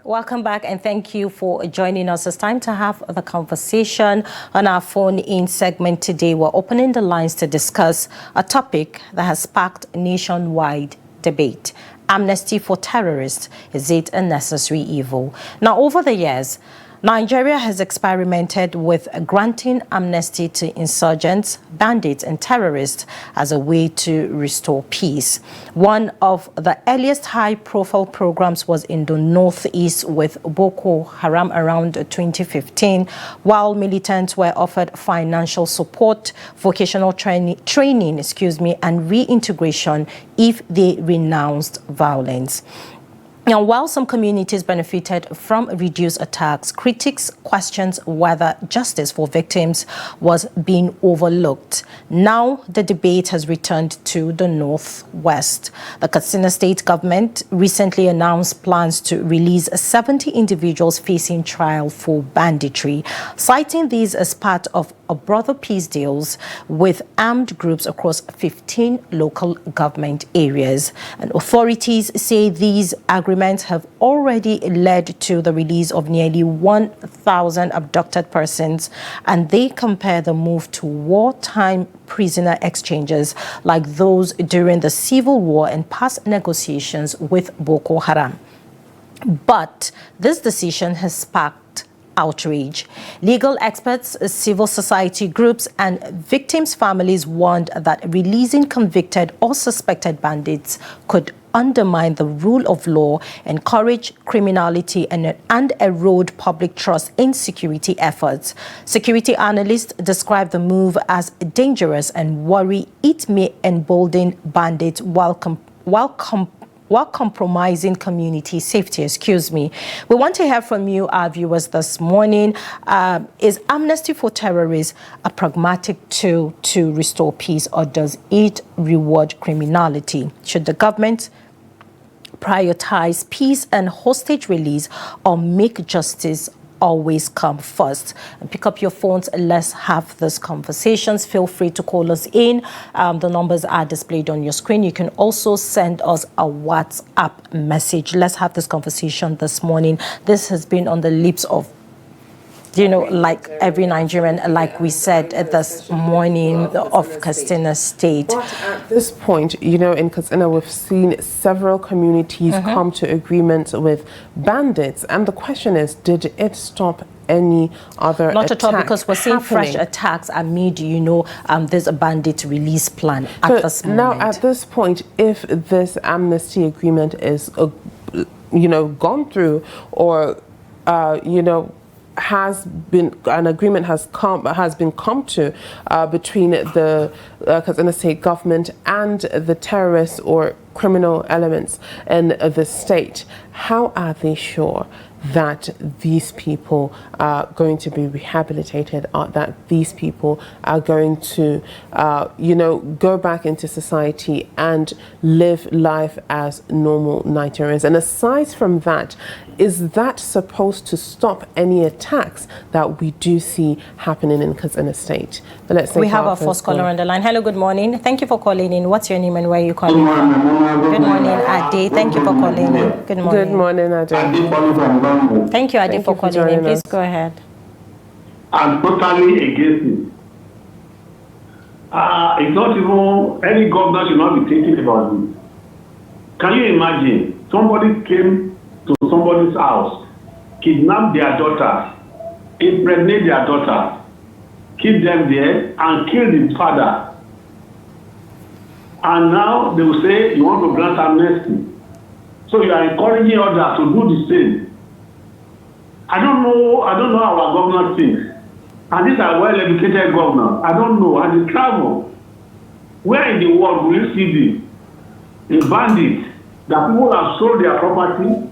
Welcome back and thank you for joining us. It's time to have the conversation on our phone-in segment today. We're opening the lines to discuss a topic that has sparked nationwide debate. Amnesty for terrorists, is it a necessary evil? Now, over the years, Nigeria has experimented with granting amnesty to insurgents, bandits and terrorists as a way to restore peace. One of the earliest high-profile programs was in the northeast with Boko Haram around 2015, while militants were offered financial support, vocational training, and reintegration if they renounced violence. Now, while some communities benefited from reduced attacks, critics questioned whether justice for victims was being overlooked. Now, the debate has returned to the Northwest. The Katsina state government recently announced plans to release 70 individuals facing trial for banditry, citing these as part of a broader peace deals with armed groups across 15 local government areas. And authorities say these agreements have already led to the release of nearly 1,000 abducted persons, and they compare the move to wartime prisoner exchanges like those during the civil war and past negotiations with Boko Haram. But this decision has sparked outrage. Legal experts, civil society groups, and victims' families warned that releasing convicted or suspected bandits could undermine the rule of law, encourage criminality, and erode public trust in security efforts. Security analysts describe the move as dangerous and worry it may embolden bandits while compromising community safety. We want to hear from you, our viewers, this morning. Is Amnesty for Terrorists a pragmatic tool to restore peace, or does it reward criminality? Should the government prioritize peace and hostage release, or make justice always come first? And pick up your phones and let's have these conversations. Feel free to call us in. The numbers are displayed on your screen. You can also send us a WhatsApp message. Let's have this conversation this morning. This has been on the lips of, like every Nigerian, like we said this morning, of Katsina State. But at this point, in Katsina, we've seen several communities come to agreement with bandits. And the question is, did it stop any other Not at all, because we're seeing happening? fresh attacks amid, there's a bandit release plan at this moment. Now, at this point, if this amnesty agreement is, gone through, or, an agreement has been come to between the Katsina state government and the terrorists or criminal elements in the state, how are they sure that these people are going to be rehabilitated, or that these people are going to, go back into society and live life as normal Nigerians? And aside from that, is that supposed to stop any attacks that we do see happening in Katsina State? But let's we have our first caller on the line. Hello, good morning. Thank you for calling in. What's your name and where are you calling from? Good morning, Ade. Thank you for calling in. Good morning. Good morning, Ade. Thank you, Ade, for calling in. Please go ahead. I'm totally against it. It's not even, any governor should not be thinking about it. Can you imagine somebody came to somebody's house, kidnap their daughter, impregnate their daughter, keep them there, and kill the father. And now they will say you want to grant amnesty. So you are encouraging others to do the same. I don't know how our governor thinks. And these are well-educated governors. I don't know. And they travel. Where in the world will you see this? A bandit that people have sold their property,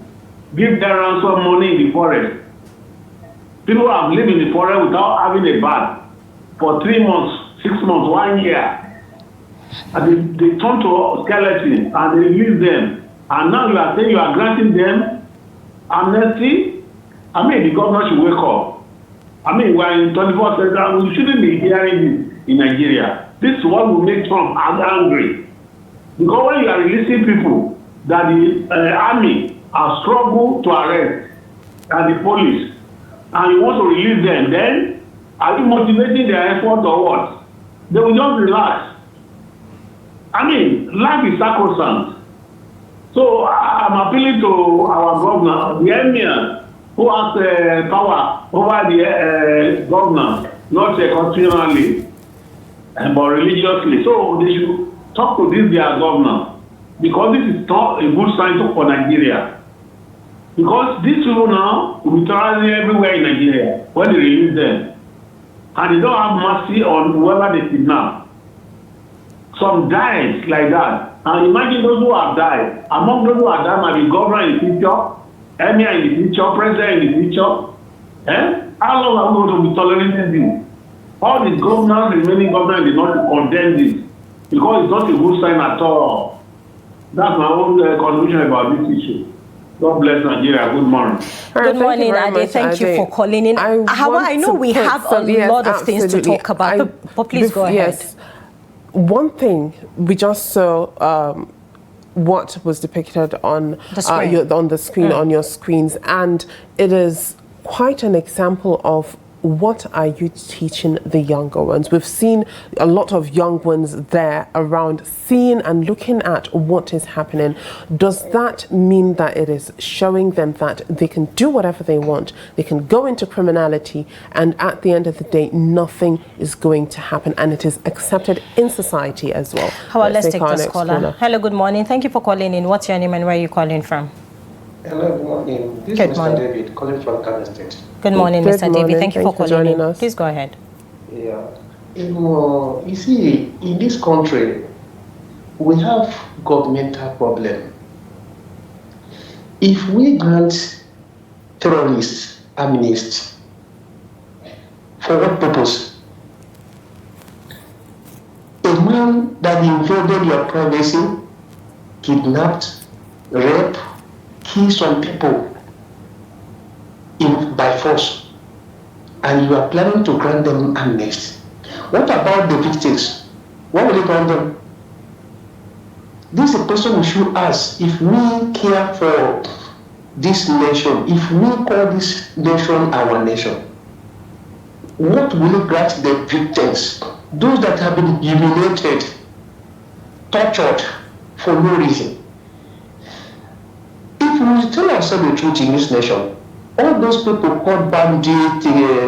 give them ransom money in the forest. People have lived in the forest without having a bath for 3 months, 6 months, 1 year. And they turn to skeletons and they release them. And now you are saying you are granting them amnesty? I mean, the governor should wake up. I mean, we're in 24th century. We shouldn't be hearing this in Nigeria. This is what will make Trump angry. Because when you are releasing people that the army has struggled to arrest, and the police, and you want to release them, then are you motivating their effort or what? They will just relax. I mean, life is sacrosanct. So I'm appealing to our governor, the emir, who has power over the governor, not constitutionally, but religiously. So they should talk to this their governor, because this is not a good sign for Nigeria. Because these people now will be traveling everywhere in Nigeria when they release them. And they don't have mercy on whoever they kidnap. Some died like that. And imagine those who have died. Among those who have died might be governor in the future, emir in the future, president in the future. How long are we going to be tolerating this? All the governors, remaining governors, did not condemn this. Because it's not a good sign at all. That's my own contribution about this issue. God bless Nigeria. Good morning. Good morning, Ade. Thank you for calling in. Hauwa, I know we have a lot of things to talk about, but please go ahead. Yes. One thing, we just saw what was depicted on the screen, on your screens, and it is quite an example of what are you teaching the younger ones. We've seen a lot of young ones there around, seeing and looking at what is happening. Does that mean that it is showing them that they can do whatever they want, they can go into criminality, and at the end of the day nothing is going to happen, and it is accepted in society as well? Let's take this caller. Hello, good morning. Thank you for calling in. What's your name and where are you calling from? Hello, good morning. This is Mr. David calling from Kano State. Good morning, Mr. David. Thank you for calling in. Please go ahead. Yeah. You see, in this country, we have governmental problem. If we grant terrorists amnesty, for what purpose? A man that invaded your privacy, kidnapped, raped, kill some people by force, and you are planning to grant them amnesty. What about the victims? What will you grant them? This is a question we should ask. If we care for this nation, if we call this nation our nation, what will you grant the victims? Those that have been humiliated, tortured for no reason. If we tell ourselves the truth in this nation, all those people called bandits,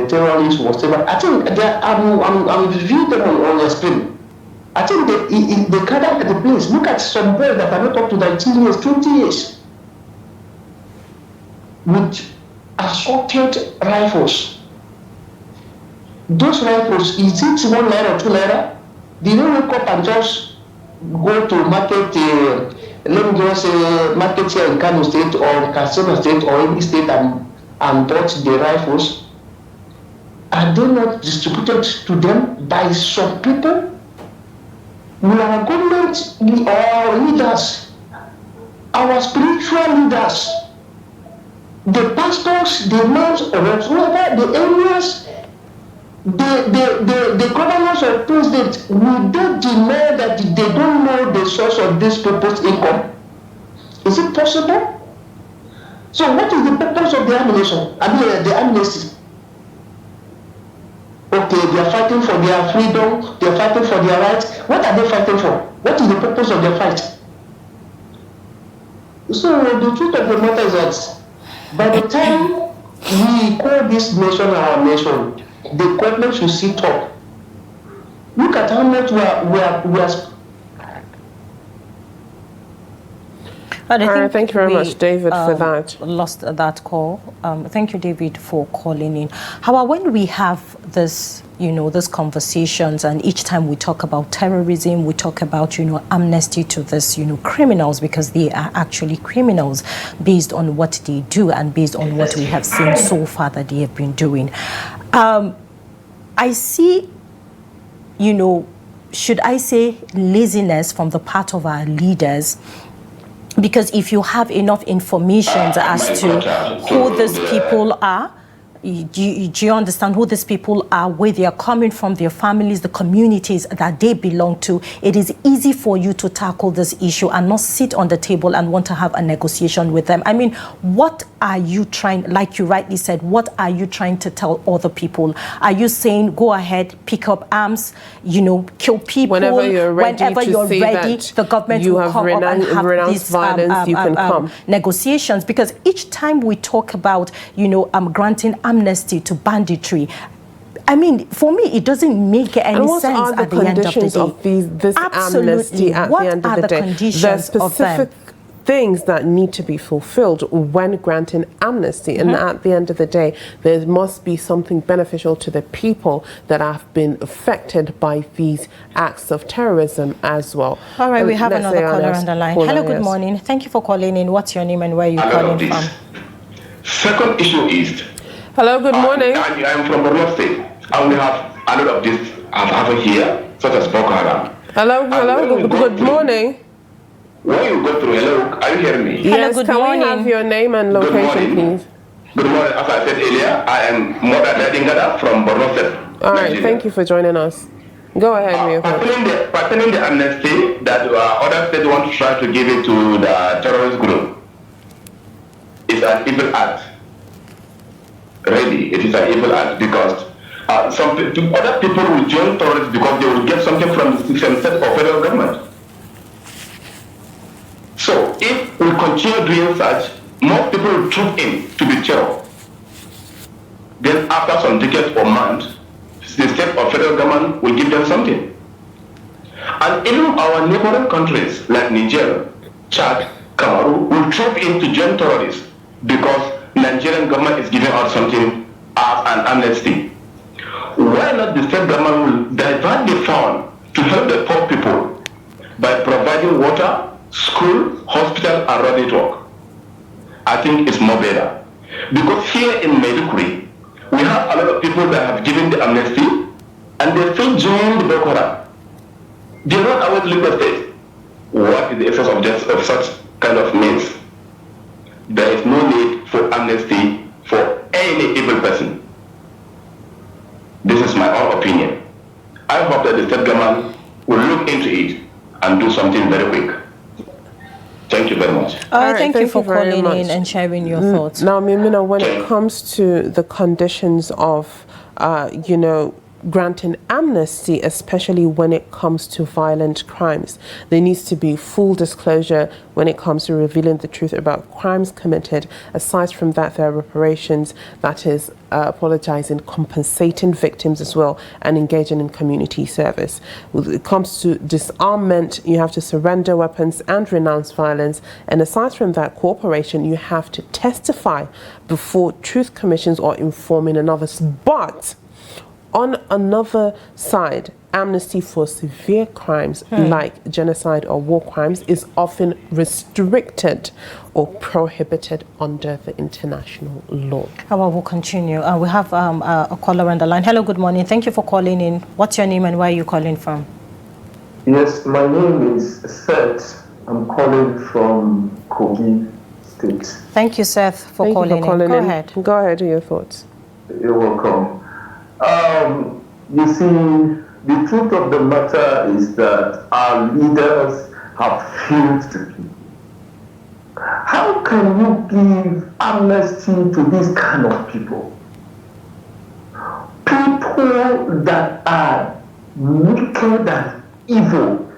terrorists, whatever, I think I'm viewing them on your screen. I think they gather at the place. Look at some boys that are not up to 19 years, 20 years, with assorted rifles. Those rifles, is it 1 naira or 2 naira? They don't wake up and just go to market. Let me just say market here in Kano State or Katsina State or any state and bought the rifles. Are they not distributed to them by some people? We are government, our leaders, our spiritual leaders, the pastors, the imams, or whatever, the areas, the governors or presidents, will they deny that they don't know the source of these people's income? Is it possible? So what is the purpose of the amnesty? Okay, they are fighting for their freedom, they are fighting for their rights. What are they fighting for? What is the purpose of their fight? So the truth of the matter is that by the time we call this nation our nation, the government should sit up. Look at how much we are. Thank you very much, David, for that. Lost that call. Thank you, David, for calling in. However, when we have this, these conversations, and each time we talk about terrorism, we talk about, amnesty to this, criminals, because they are actually criminals based on what they do and based on what we have seen so far that they have been doing. I see, should I say laziness from the part of our leaders, because if you have enough information as to who these people are, Do you understand who these people are, where they are coming from, their families, the communities that they belong to? It is easy for you to tackle this issue and not sit on the table and want to have a negotiation with them. I mean, what are you trying, like you rightly said, what are you trying to tell other people? Are you saying, go ahead, pick up arms, you know, kill people? Whenever you're ready, the government will come up and have these violence, you can come. negotiations? Because each time we talk about, you know, granting amnesty to banditry, I mean, for me, it doesn't make any sense at the end of the day. Of this amnesty at the end of the day? There's specific things that need to be fulfilled when granting amnesty, and at the end of the day, there must be something beneficial to the people that have been affected by these acts of terrorism as well. All right, we have another caller on the line. Hello, good morning. Thank you for calling in. What's your name and where are you calling from? Second issue is... Hello, good morning. I'm from Borno State, and we have a lot of this happened here, such as Boko Haram. Hello, good morning. When you go through, hello, are you hearing me? Yes, hello, can we have your name and location, please? Good morning. As I said earlier, I am Mother Ledingada from Borno State. All right, thank you for joining us. Go ahead, pertaining the amnesty that other states want to try to give it to the terrorist group, it's an evil act. Really, it is an evil act because other people will join terrorists because they will get something from the state or federal government. So if we continue doing such, more people will troop in to be terror. Then after some decades or months, the state or federal government will give them something. And even our neighboring countries like Niger, Chad, Cameroon will troop in to join terrorists because Nigerian government is giving out something as an amnesty. Why not the state government will divert the fund to help the poor people by providing water, school, hospital, and road network? I think it's more better. Because here in Maiduguri, we have a lot of people that have given the amnesty and they still join the Boko Haram. They run away to Lagos State. What is the essence of such kind of means? There is no need for amnesty for any evil person. This is my own opinion. I hope that the state government will look into it and do something very quick. Thank you very much. Thank you for calling in and sharing your thoughts. Now, Maimuna, when it comes to the conditions of, granting amnesty, especially when it comes to violent crimes, there needs to be full disclosure when it comes to revealing the truth about crimes committed. Aside from that, there are reparations, that is apologizing, compensating victims as well, and engaging in community service. When it comes to disarmament, you have to surrender weapons and renounce violence. And aside from that, cooperation, you have to testify before truth commissions or informing on others. But on another side, amnesty for severe crimes like genocide or war crimes is often restricted or prohibited under the international law. Hauwa will continue. We have a caller on the line. Hello, good morning. Thank you for calling in. What's your name and where are you calling from? Yes, my name is Seth. I'm calling from Kogi State. Thank you, Seth, for calling in. Go ahead. Go ahead with your thoughts. You're welcome. You see, the truth of the matter is that our leaders have failed to give. How can you give amnesty to these kind of people? People that are wicked and evil.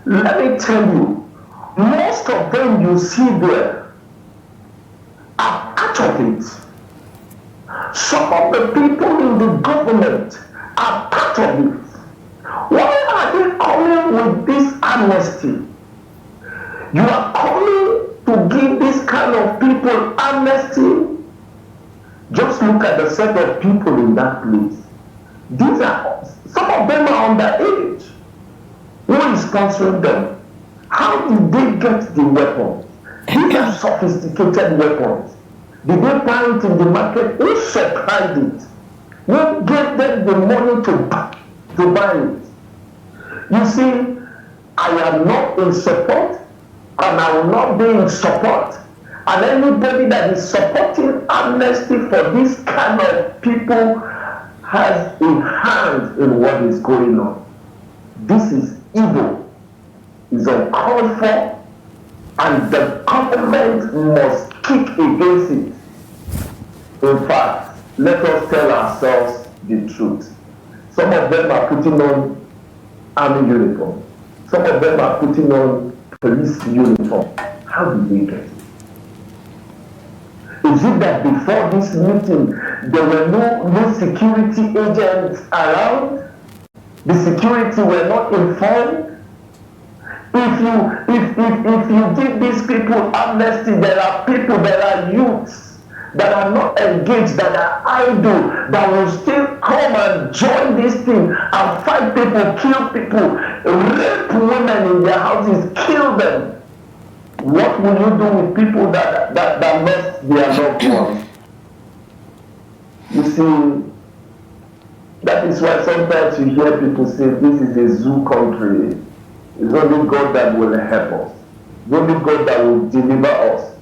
Let me tell you, most of them you see there are part of it. Some of the people in the government are part of it. Why are they coming with this amnesty? You are coming to give this kind of people amnesty? Just look at the set of people in that place. Some of them are underage. Who is sponsoring them? How did they get the weapons? These are sophisticated weapons. Did they buy it in the market? Who supplied it? Who gave them the money to buy it? You see, I am not in support, and I will not be in support. And anybody that is supporting amnesty amnesty for this kind of people has a hand in what is going on. This is evil. It's uncalled for, and the government must kick against it. In fact, let us tell ourselves the truth. Some of them are putting on army uniform. Some of them are putting on police uniform. How did they get it? Is it that before this meeting there were no security agents around? The security were not informed? If you give these people amnesty, there are people, there are youths that are not engaged, that are idle, that will still come and join this thing and fight people, kill people, rape women in their houses, kill them. What will you do with people that lost their loved ones? You see, that is why sometimes you hear people say this is a zoo country. It's only God that will help us. It's only God that will deliver us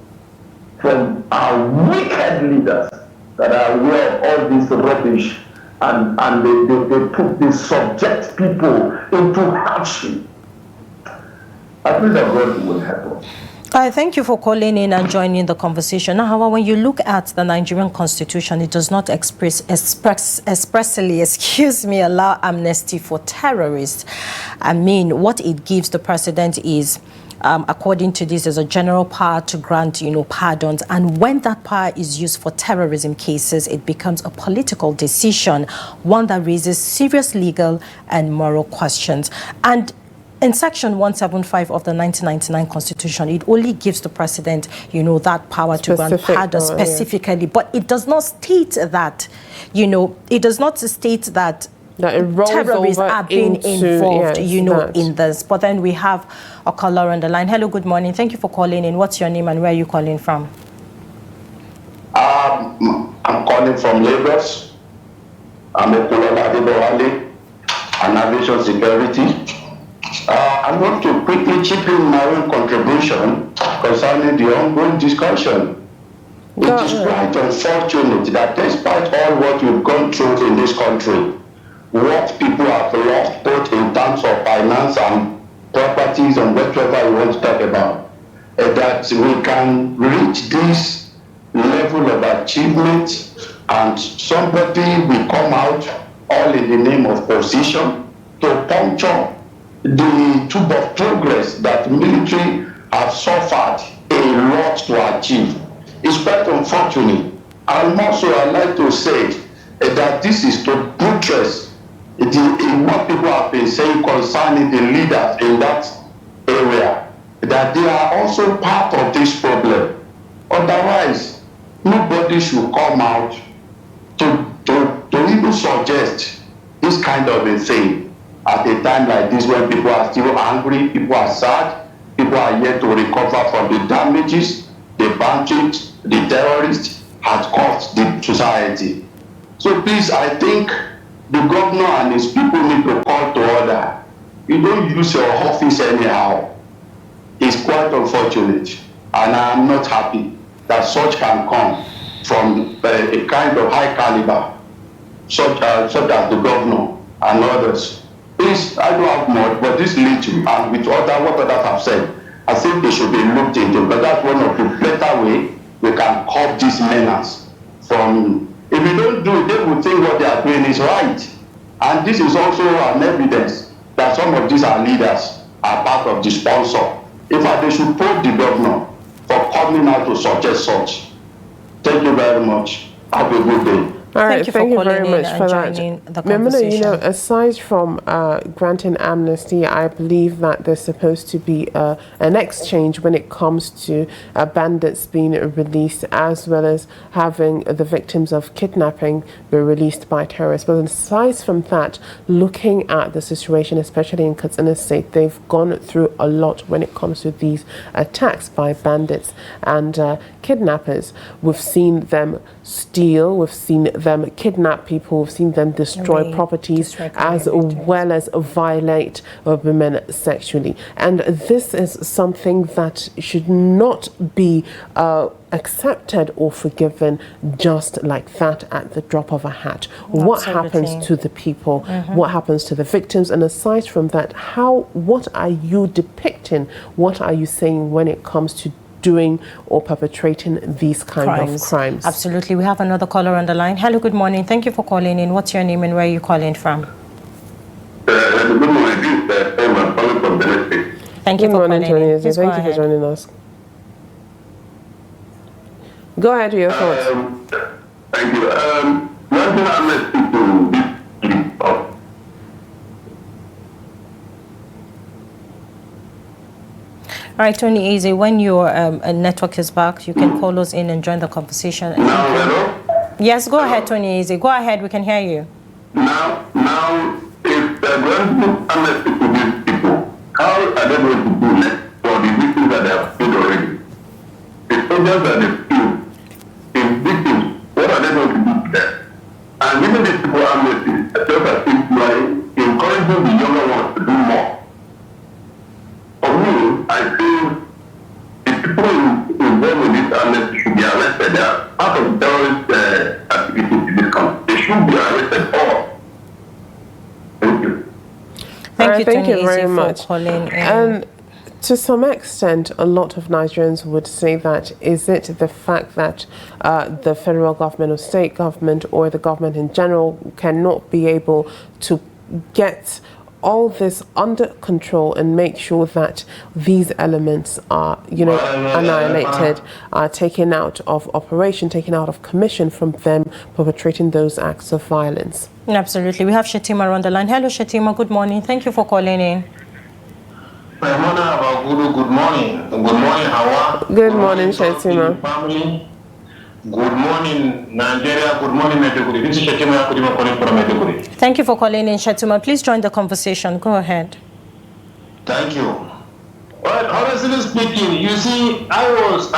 from our wicked leaders that are aware of all this rubbish, and they subject people into hardship. I pray that God will help us. Thank you for calling in and joining the conversation. Now, however, when you look at the Nigerian Constitution, it does not expressly, allow amnesty for terrorists. I mean, what it gives the president is, according to this, is a general power to grant, pardons. And when that power is used for terrorism cases, it becomes a political decision, one that raises serious legal and moral questions. And in Section 175 of the 1999 Constitution, it only gives the president, that power to grant pardon specifically, but it does not state that, it does not state that terrorists are being involved, in this. But then we have a caller on the line. Hello, good morning. Thank you for calling in. What's your name and where are you calling from? I'm calling from Lagos. I'm a Adamu and Aviation Security. I want to quickly chip in my own contribution concerning the ongoing discussion. It is quite unfortunate that despite all what we've gone through in this country, what people have lost both in terms of finance and properties and whatever you want to talk about, that we can reach this level of achievement and somebody will come out all in the name of position to puncture the tube of progress that military have suffered a lot to achieve. It's quite unfortunate. And also I'd like to say that this is to buttress what people have been saying concerning the leaders in that area, that they are also part of this problem. Otherwise, nobody should come out to even suggest this kind of a thing. At a time like this, when people are still angry, people are sad, people are yet to recover from the damages the bandits, the terrorists had caused the society. So please, I think the governor and his people need to call to order. You don't use your office anyhow. It's quite unfortunate, and I am not happy that such can come from a kind of high caliber, such as the governor and others. Please, I don't have much, but this little, and with what others have said, I think they should be looked into, but that's one of the better way we can curb this menace from. If we don't do it, they will think what they are doing is right. And this is also an evidence that some of these are leaders are part of the sponsor. In fact, they should probe the governor for coming out to suggest such. Thank you very much. Have a good day. All right, thank you very much for that. Maimuna, aside from granting amnesty, I believe that there's supposed to be an exchange when it comes to bandits being released, as well as having the victims of kidnapping be released by terrorists. But aside from that, looking at the situation, especially in Katsina State, they've gone through a lot when it comes to these attacks by bandits and kidnappers. We've seen them steal, we've seen them kidnap people, we've seen them destroy properties, as well as violate women sexually. And this is something that should not be accepted or forgiven just like that at the drop of a hat. What happens to the people? What happens to the victims? And aside from that, what are you depicting? What are you saying when it comes to doing or perpetrating these kind of crimes? Absolutely. We have another caller on the line. Hello, good morning. Thank you for calling in. What's your name and where are you calling from? Good morning. This is I'm calling from Benin State. Thank you for calling in. Thank you for joining us. Go ahead with your thoughts. Thank you. National Amnesty to this of All right, Tony Eze, when your network is back, you can call us in and join the conversation. Now, hello? Yes, go ahead, Tony Eze. Go ahead, we can hear you. Now, if the granting amnesty to these people, how are they going to do next for the victims that they have killed already? The soldiers that they killed, the victims, what are they going to do to them? And giving these people amnesty, just as if you are encouraging the younger ones to do more. For me, I feel the people involved with this amnesty should be arrested. They are part of terrorist activities in this country. They should be arrested all. Thank you. Thank you, very much. For calling in. And to some extent, a lot of Nigerians would say that, is it the fact that the federal government or state government or the government in general cannot be able to get all this under control and make sure that these elements are, annihilated, are taken out of operation, taken out of commission from them perpetrating those acts of violence? Absolutely. We have Shetima on the line. Hello, Shetima. Good morning. Thank you for calling in. Maimuna, Bagudu, good morning. Good morning, Hauwa. Good morning, Shetima. Family. Good morning, Nigeria. Good morning, Maiduguri. This is Shetima Yakudima calling from Maiduguri. Thank you for calling in, Shetima. Please join the conversation. Go ahead. Thank you. Well, honestly speaking, you see, I was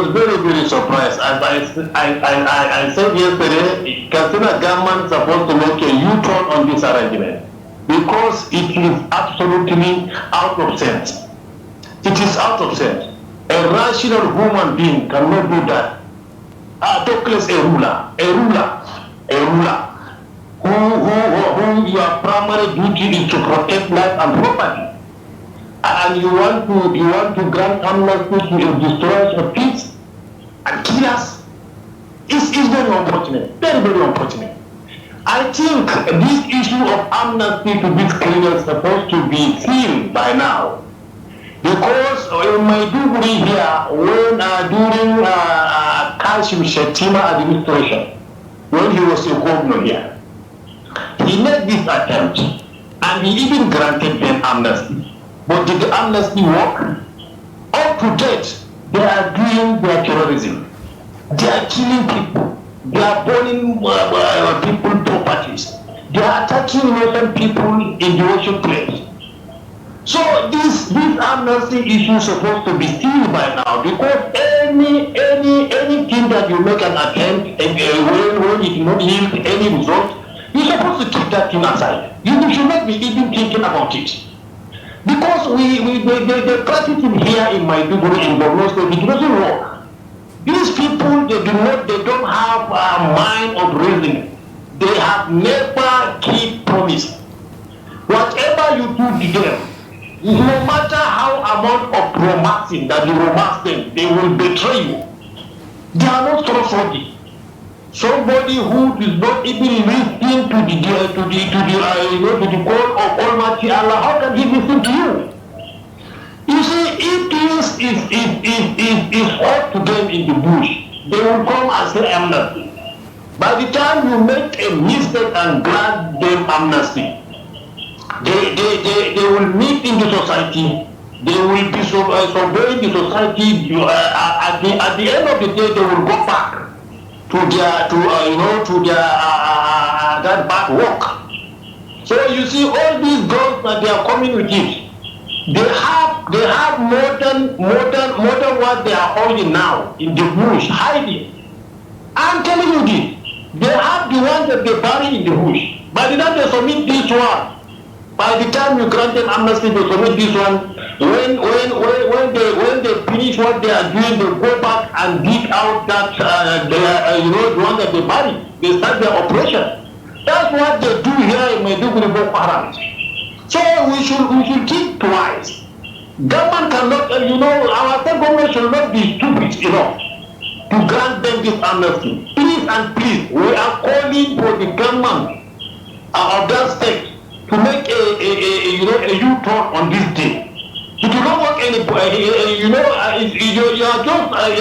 very, very surprised. As I said yesterday, Katsina government is supposed to make a U-turn on this arrangement because it is absolutely out of sense. It is out of sense. A rational human being cannot do that. Tokles a ruler who your primary duty is to protect life and property, and you want to grant amnesty to destroyers of peace and killers. It's very unfortunate, very, very unfortunate. I think this issue of amnesty to these criminals is supposed to be seen by now. Because in Maiduguri here, when during Kashim Shetima administration, when he was a governor here, he made this attempt and he even granted them amnesty. But did the amnesty work? Up to date, they are doing their terrorism. They are killing people. They are burning people's properties. They are attacking innocent people in the workplace. So this amnesty issue is supposed to be seen by now, because anything that you make an attempt and when it not yield any result, you're supposed to keep that thing aside. You should not be even thinking about it. Because the practice here in Maiduguri in Borno State, it doesn't work. These people, they don't have a mind of reasoning. They have never keep promise. Whatever you do to them, no matter how amount of romancing that you romance them, they will betray you. They are not trustworthy. Somebody who is not even listening to the call of Almighty Allah, how can he listen to you? You see, if things is hot to them in the bush, they will come and say amnesty. By the time you make a mistake and grant them amnesty, they will meet in the society. They will be surveying the society. At the end of the day, they will go back to their that bad work. So you see, all these girls that they are coming with it, they have modern what they are holding now in the bush, hiding. I'm telling you this. They have the ones that they bury in the bush. By the time they submit this one, by the time you grant them amnesty, they submit this one. When they finish what they are doing, they go back and dig out that the one that they bury. They start their operation. That's what they do here in Maiduguri Boko Haram. So we should think twice. Government cannot, our state government should not be stupid enough to grant them this amnesty. Please and please, we are calling for the government of that state to make a U-turn on this day. It will not work any, you are just as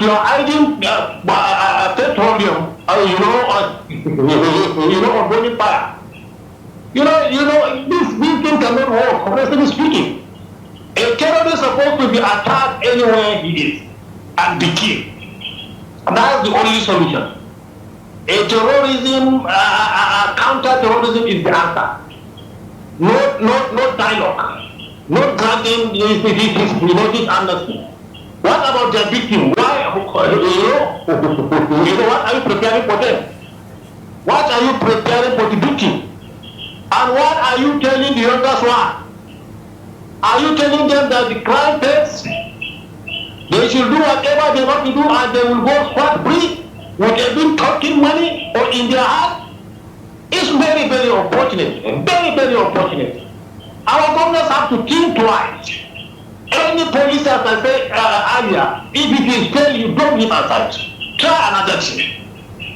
you are hiding petroleum, on burning fire. This thing cannot work, honestly speaking. A terrorist is supposed to be attacked anywhere he is and be killed. And that's the only solution. A terrorism, counter-terrorism is the answer. No dialogue. Not granting this amnesty. What about their victim? Why? What are you preparing for them? What are you preparing for the victim? And what are you telling the youngest one? Are you telling them that the crime pays? They should do whatever they want to do and they will go scot-free with a big talking money or in their heart? It's very, very unfortunate. Very, very unfortunate. Our governors have to think twice. Any police, as I said earlier, if it is failed, you don't give aside. Try another thing.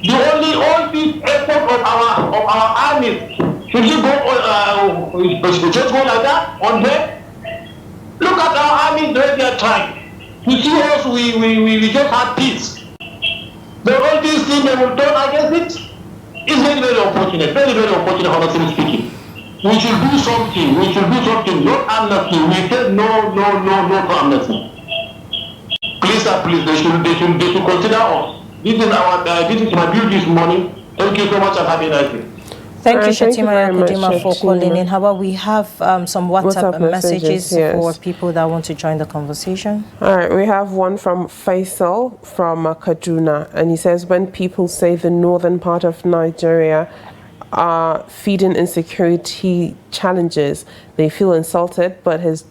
All this effort of our armies, should you just go like that on them? Look at our armies the way they are trying. To see us, we just had peace. But all these things they will turn against it. It's very, very unfortunate. Very, very unfortunate, honestly speaking. We should do something. We should do something. Not amnesty. We said no to amnesty. Please, they should consider us. This is my view this morning. Thank you so much and have a nice day. Thank you, Shatima Kudima, for calling in. Hauwa, we have some WhatsApp messages yes. for people that want to join the conversation. All right, we have one from Faisal from Kaduna, and he says, when people say the northern part of Nigeria are feeding insecurity challenges, they feel insulted, but this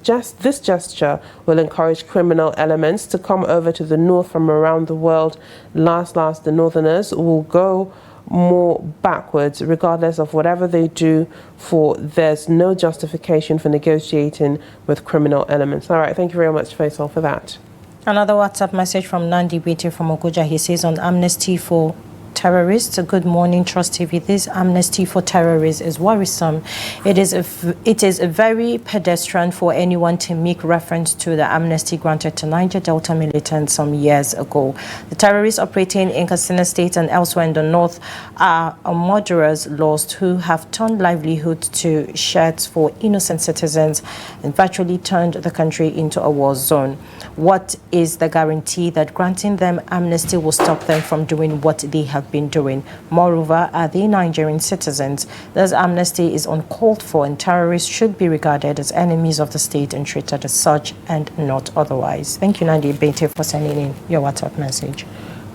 gesture will encourage criminal elements to come over to the north from around the world. Last, the northerners will go more backwards regardless of whatever they do, for there's no justification for negotiating with criminal elements. All right, thank you very much, Faisal, for that. Another WhatsApp message from Nandi Bete from Ogoja. He says, on Amnesty for Terrorists, good morning, Trust TV. This Amnesty for Terrorists is worrisome. It is very pedestrian for anyone to make reference to the amnesty granted to Niger Delta militants some years ago. The terrorists operating in Katsina State and elsewhere in the north are murderers lost who have turned livelihood to shirts for innocent citizens and virtually turned the country into a war zone. What is the guarantee that granting them amnesty will stop them from doing what they have been doing? Moreover, are they Nigerian citizens? This amnesty is uncalled for, and terrorists should be regarded as enemies of the state and treated as such and not otherwise. Thank you, Nandi Bete, for sending in your WhatsApp message.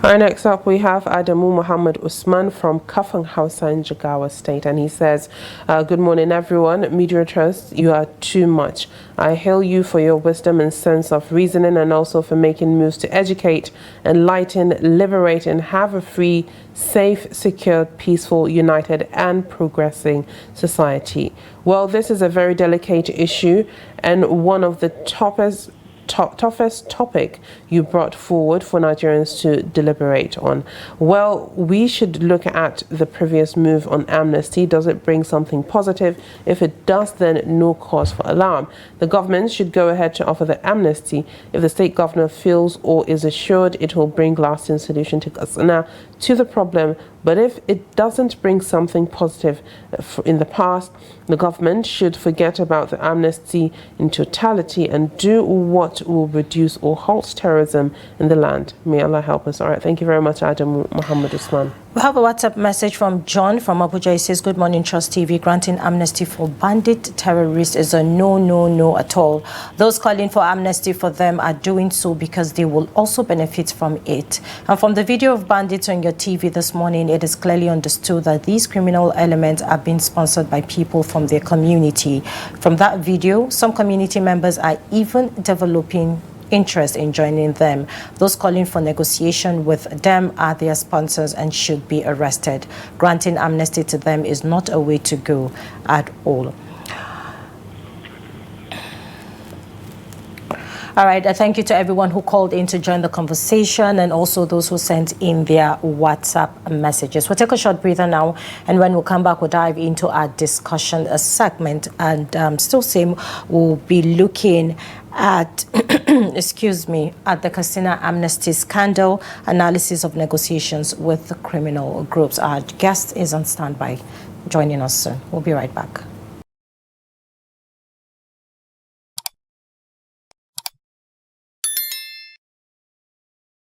All right, next up we have Adamu Muhammad Usman from Kafang Hausa in Jigawa State, and he says, good morning everyone. Media Trust, you are too much. I hail you for your wisdom and sense of reasoning, and also for making moves to educate, enlighten, liberate, and have a free, safe, secure, peaceful, united, and progressing society. Well, this is a very delicate issue and one of the toughest topic you brought forward for Nigerians to deliberate on. Well, we should look at the previous move on amnesty. Does it bring something positive? If it does, then no cause for alarm. The government should go ahead to offer the amnesty if the state governor feels or is assured it will bring lasting solution to Katsina to the problem. But if it doesn't bring something positive in the past, the government should forget about the amnesty in totality and do what will reduce or halt terrorism in the land. May Allah help us. All right, thank you very much, Adamu Muhammad Usman. We have a WhatsApp message from John from Abuja. He says, good morning, Trust TV. Granting amnesty for bandit terrorists is a no at all. Those calling for amnesty for them are doing so because they will also benefit from it. And from the video of bandits on your TV this morning, it is clearly understood that these criminal elements are being sponsored by people from their community. From that video, some community members are even developing interest in joining them. Those calling for negotiation with them are their sponsors and should be arrested. Granting amnesty to them is not a way to go at all. All right, thank you to everyone who called in to join the conversation and also those who sent in their WhatsApp messages. We'll take a short breather now, and when we come back, we'll dive into our discussion segment. And still same, we'll be looking at, excuse me, at the Castina Amnesty scandal, analysis of negotiations with the criminal groups. Our guest is on standby, joining us soon. We'll be right back.